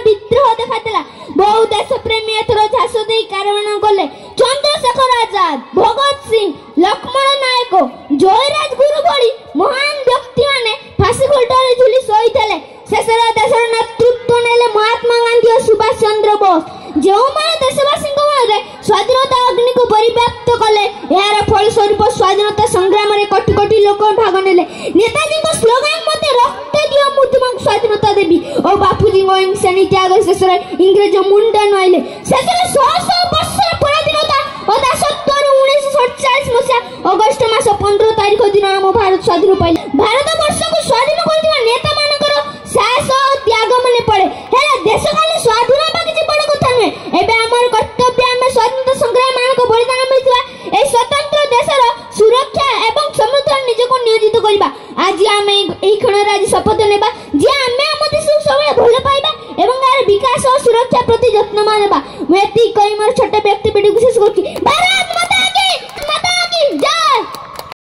विद्रोह देखाला। बहु देश प्रेमी एथर झांस दे कारवाना गले। चंद्रशेखर आजाद, भगत सिंह, लक्ष्मण नायक, जयराज गुरु भली महान व्यक्ति माने फांसी खुंटारे झुली शहीद। शेषर देशर नेतृत्व नेले महात्मा गांधी और सुभाष चंद्र बोस, जो माने देशवासी स्वाधीनता अग्नि को परिव्याप्त कले। यार फलस्वरूप स्वाधीनता संग्राम में कोटी कोटी लोक भाग नेले। नेताजी को स्लोगान मते रक्त दियो मु तुमको स्वाधीनता देबी और बापूजी को हिंसा नीति आगे शेषर इंग्रेज मुंडा नइले। शेषर 100 वर्ष पराधीनता और दासत्वर 1947 मसिया अगस्त मास 15 तारिख दिन हम भारत स्वाधीन पाइले। भारत वर्ष को स्वाधीन करथिबा नेता मानकर साहस और त्याग मने पड़े। हेला देश खाली स्वाधीन बा किछि बड़ कथा नै। एबे हमर कर्तव्य हम स्वाधीनता संग्राम मानक बलिदान मिलथिबा ए स्वतंत्र देशर सुरक्षा एवं समृद्धि निजको नियोजित करबा। आज हम एई क्षण आज शपथ नेबा जे हम हम देश सबले भल पाइबा एवं यार विकास और सुरक्षा प्रति यत्न मानबा। मैं एति कई मोर छोट व्यक्ति विशेष करछि। भारत